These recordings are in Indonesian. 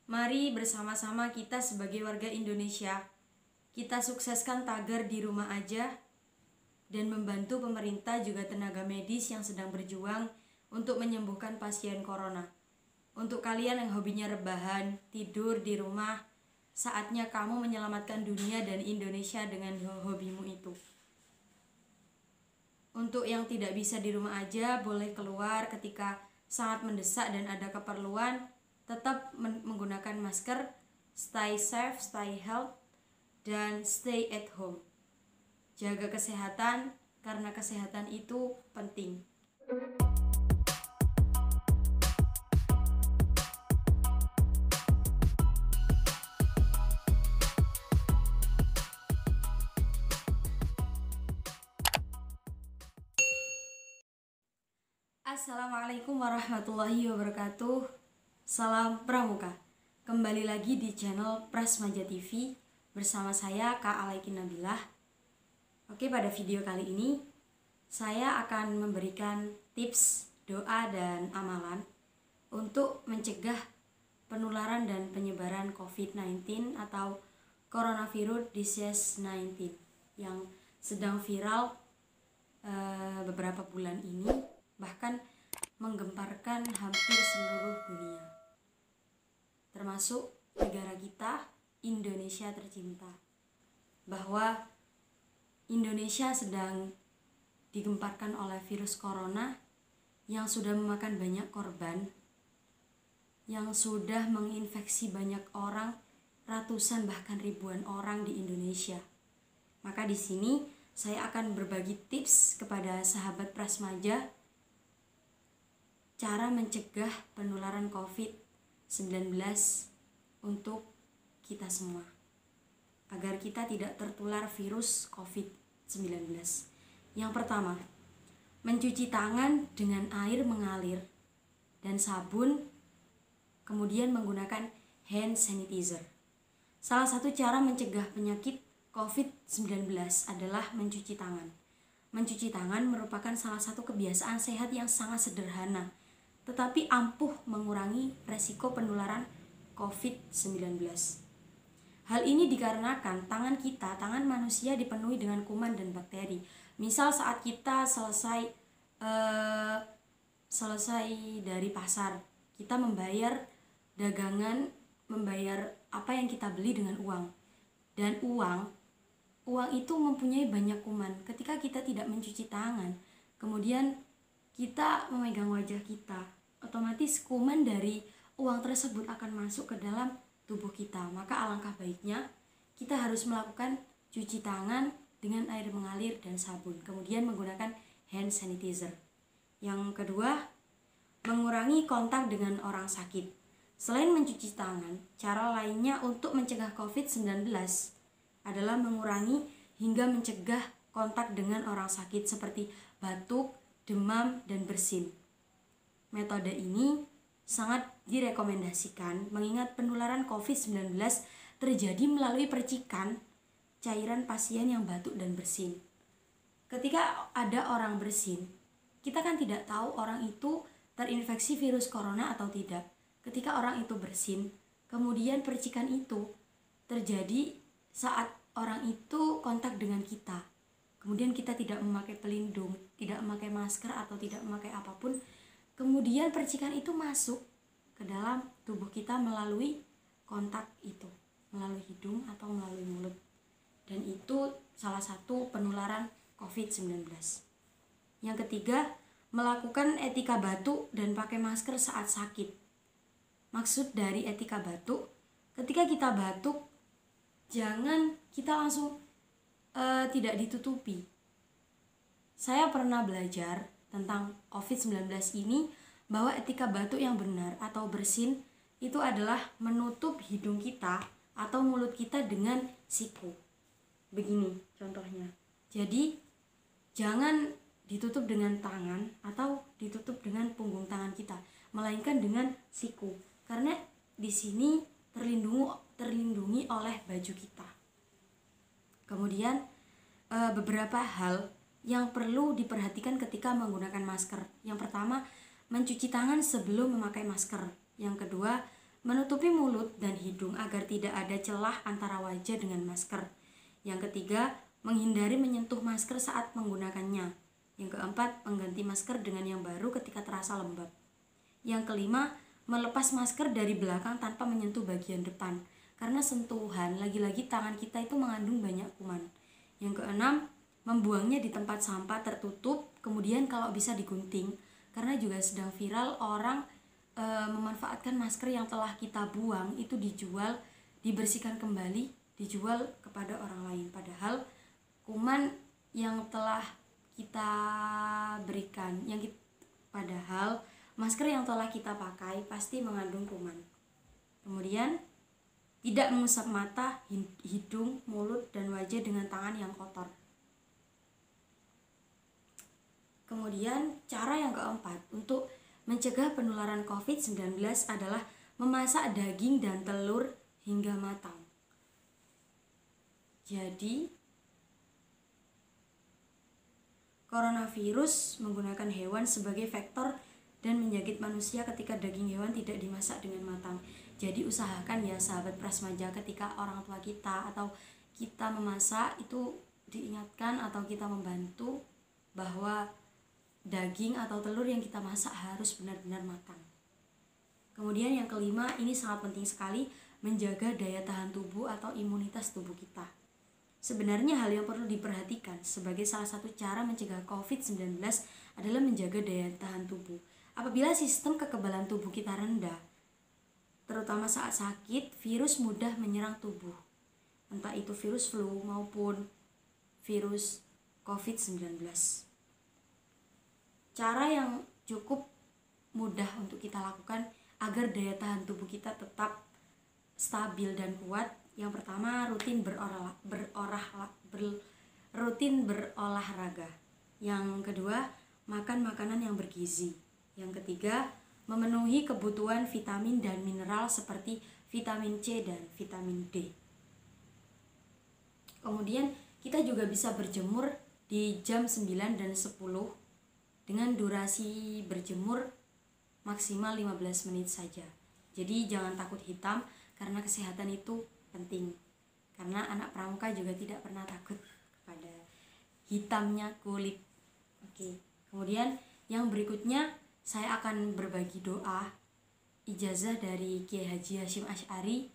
Mari bersama-sama kita sebagai warga Indonesia, kita sukseskan tagar di rumah aja dan membantu pemerintah juga tenaga medis yang sedang berjuang untuk menyembuhkan pasien corona. Untuk kalian yang hobinya rebahan, tidur di rumah, saatnya kamu menyelamatkan dunia dan Indonesia dengan hobimu itu. Untuk yang tidak bisa di rumah aja, boleh keluar ketika sangat mendesak dan ada keperluan. Tetap menggunakan masker, stay safe, stay healthy, dan stay at home. Jaga kesehatan, karena kesehatan itu penting. Assalamualaikum warahmatullahi wabarakatuh. Salam Pramuka. Kembali lagi di channel Prasmaja TV bersama saya Kak Alaikin Nabilah. Oke, pada video kali ini saya akan memberikan tips, doa, dan amalan untuk mencegah penularan dan penyebaran COVID-19 atau Coronavirus Disease 19 yang sedang viral beberapa bulan ini, bahkan menggemparkan hampir seluruh dunia, termasuk negara kita, Indonesia tercinta, bahwa Indonesia sedang digemparkan oleh virus corona yang sudah memakan banyak korban, yang sudah menginfeksi banyak orang, ratusan bahkan ribuan orang di Indonesia. Maka di sini saya akan berbagi tips kepada sahabat Prasmaja cara mencegah penularan COVID-19 untuk kita semua, agar kita tidak tertular virus COVID-19. Yang pertama, mencuci tangan dengan air mengalir dan sabun, kemudian menggunakan hand sanitizer. Salah satu cara mencegah penyakit COVID-19 adalah mencuci tangan. Mencuci tangan merupakan salah satu kebiasaan sehat yang sangat sederhana, tetapi ampuh mengurangi resiko penularan COVID-19. Hal ini dikarenakan tangan manusia dipenuhi dengan kuman dan bakteri. Misal saat kita selesai dari pasar, kita membayar dagangan, membayar apa yang kita beli dengan uang. Dan uang itu mempunyai banyak kuman. Ketika kita tidak mencuci tangan, kemudian kita memegang wajah kita, otomatis kuman dari uang tersebut akan masuk ke dalam tubuh kita. Maka alangkah baiknya kita harus melakukan cuci tangan dengan air mengalir dan sabun, kemudian menggunakan hand sanitizer. Yang kedua, mengurangi kontak dengan orang sakit. Selain mencuci tangan, cara lainnya untuk mencegah COVID-19 adalah mengurangi hingga mencegah kontak dengan orang sakit seperti batuk, demam, dan bersin. Metode ini sangat direkomendasikan mengingat penularan COVID-19 terjadi melalui percikan cairan pasien yang batuk dan bersin. Ketika ada orang bersin, kita kan tidak tahu orang itu terinfeksi virus corona atau tidak. Ketika orang itu bersin, kemudian percikan itu terjadi saat orang itu kontak dengan kita. Kemudian kita tidak memakai pelindung, tidak memakai masker atau tidak memakai apapun. Kemudian percikan itu masuk ke dalam tubuh kita melalui kontak itu, melalui hidung atau melalui mulut. Dan itu salah satu penularan COVID-19. Yang ketiga, melakukan etika batuk dan pakai masker saat sakit. Maksud dari etika batuk, ketika kita batuk, jangan kita langsung tidak ditutupi. Saya pernah belajar tentang COVID-19 ini bahwa etika batuk yang benar atau bersin itu adalah menutup hidung kita atau mulut kita dengan siku. Begini contohnya. Jadi jangan ditutup dengan tangan atau ditutup dengan punggung tangan kita, melainkan dengan siku. Karena di sini terlindungi oleh baju kita. Kemudian beberapa hal yang perlu diperhatikan ketika menggunakan masker. Yang pertama, mencuci tangan sebelum memakai masker. Yang kedua, menutupi mulut dan hidung agar tidak ada celah antara wajah dengan masker. Yang ketiga, menghindari menyentuh masker saat menggunakannya. Yang keempat, mengganti masker dengan yang baru ketika terasa lembab. Yang kelima, melepas masker dari belakang tanpa menyentuh bagian depan, karena sentuhan lagi-lagi tangan kita itu mengandung banyak kuman. Yang keenam, membuangnya di tempat sampah tertutup, kemudian kalau bisa digunting, karena juga sedang viral orang memanfaatkan masker yang telah kita buang itu dijual, dibersihkan kembali, dijual kepada orang lain, padahal kuman yang telah kita berikan, padahal masker yang telah kita pakai pasti mengandung kuman. Kemudian tidak mengusap mata, hidung, mulut, dan wajah dengan tangan yang kotor. Kemudian cara yang keempat untuk mencegah penularan COVID-19 adalah memasak daging dan telur hingga matang. Jadi, coronavirus menggunakan hewan sebagai vektor dan menjangkit manusia ketika daging hewan tidak dimasak dengan matang. Jadi usahakan ya sahabat Prasmaja, ketika orang tua kita atau kita memasak itu diingatkan atau kita membantu bahwa daging atau telur yang kita masak harus benar-benar matang. Kemudian yang kelima, ini sangat penting sekali, menjaga daya tahan tubuh atau imunitas tubuh kita. Sebenarnya hal yang perlu diperhatikan sebagai salah satu cara mencegah COVID-19 adalah menjaga daya tahan tubuh. Apabila sistem kekebalan tubuh kita rendah, terutama saat sakit, virus mudah menyerang tubuh. Entah itu virus flu maupun virus COVID-19. Cara yang cukup mudah untuk kita lakukan agar daya tahan tubuh kita tetap stabil dan kuat. Yang pertama, rutin berolahraga. Yang kedua, makan makanan yang bergizi. Yang ketiga, memenuhi kebutuhan vitamin dan mineral seperti vitamin C dan vitamin D. Kemudian kita juga bisa berjemur di jam 9 dan 10 dengan durasi berjemur maksimal 15 menit saja. Jadi jangan takut hitam, karena kesehatan itu penting. Karena anak pramuka juga tidak pernah takut pada hitamnya kulit. Oke. Kemudian yang berikutnya saya akan berbagi doa ijazah dari Kiai Haji Hasyim Asy'ari,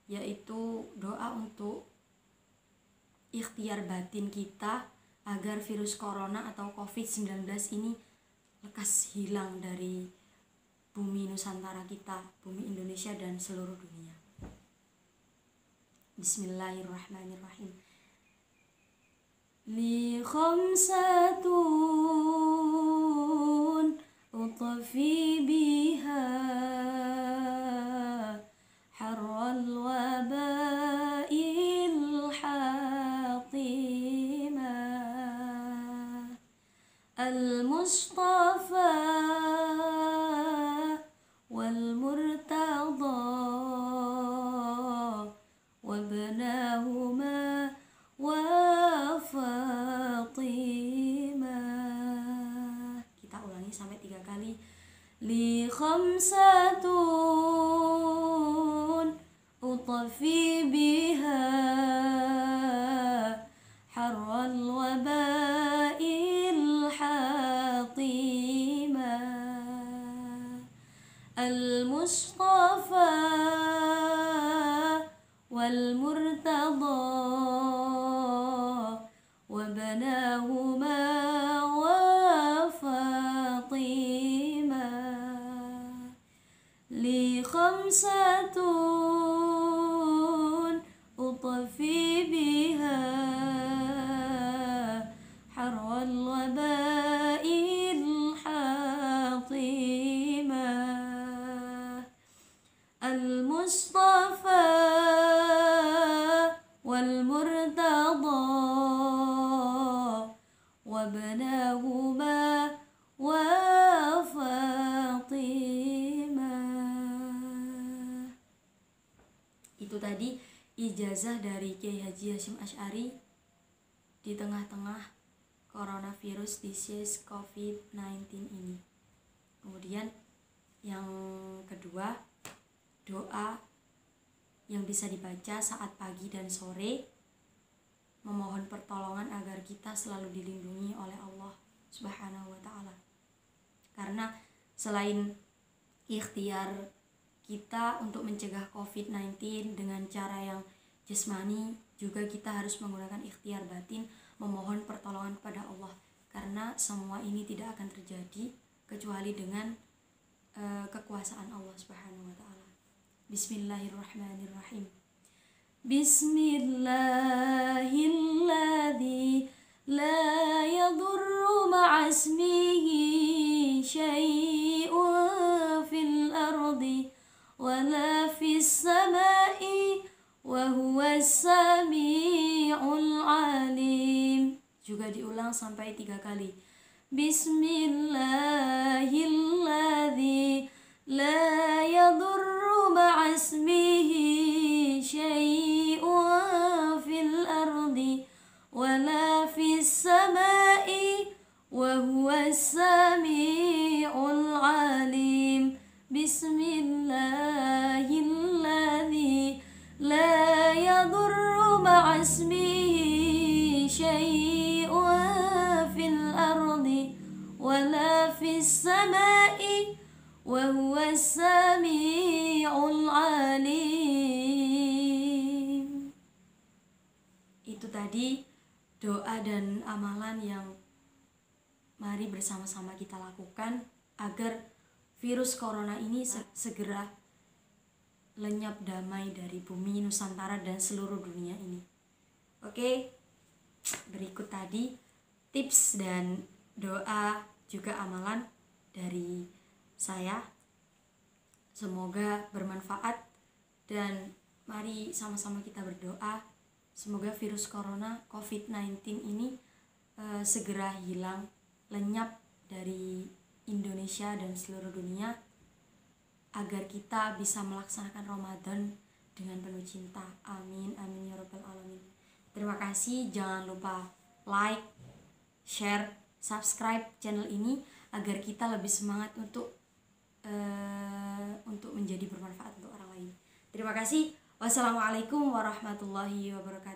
yaitu doa untuk ikhtiar batin kita agar virus corona atau COVID-19 ini lekas hilang dari bumi Nusantara kita, bumi Indonesia dan seluruh dunia. Bismillahirrahmanirrahim. Li khamsatun utfi biha harral wabail hatimah al-mustafa wal-murtada wabnahuma wa Fatimah. Kita ulangi sampai 3 kali. Li khamsatun utfi biha harral wabail hatimah al-mustafa wal-murtada wabnahuma wa Fatimah. Li khamsatun utfi biha harral wabail hatimah al-mustafa wal-murtada wabnahuma wa Fatimah. Itu tadi ijazah dari Kiai Haji Hasyim Asy'ari di tengah-tengah coronavirus disease COVID-19 ini. Kemudian yang kedua, doa yang bisa dibaca saat pagi dan sore, memohon pertolongan agar kita selalu dilindungi oleh Allah Subhanahu wa ta'ala. Karena selain ikhtiar kita untuk mencegah COVID-19 dengan cara yang jasmani, juga kita harus menggunakan ikhtiar batin, memohon pertolongan kepada Allah. Karena semua ini tidak akan terjadi kecuali dengan kekuasaan Allah Subhanahu wa ta'ala. Bismillahirrahmanirrahim. Bismillahilladzi la yadurru ma'asmihi syai'un fil ardi wala fis sama'i wa huwas sami'ul alim. Juga diulang sampai 3 kali. Bismillahilladzi la yadurru ma'asmihi syai'un fil ardi wala fis sama'i wa huwas sami'ul alim. Bismillahilladzi la yadurru ma'asmihi syai'un fil ardi wala fis sama'i wa huwas sami'ul alim. Itu tadi doa dan amalan yang mari bersama-sama kita lakukan agar virus corona ini segera lenyap damai dari bumi Nusantara dan seluruh dunia ini. Oke, berikut tadi tips dan doa juga amalan dari saya. Semoga bermanfaat dan mari sama-sama kita berdoa semoga virus corona COVID-19 ini segera hilang, lenyap dari Indonesia dan seluruh dunia, agar kita bisa melaksanakan Ramadan dengan penuh cinta. Amin, amin ya rabbal alamin. Terima kasih, jangan lupa like, share, subscribe channel ini agar kita lebih semangat untuk menjadi bermanfaat untuk orang lain. Terima kasih. Wassalamualaikum warahmatullahi wabarakatuh.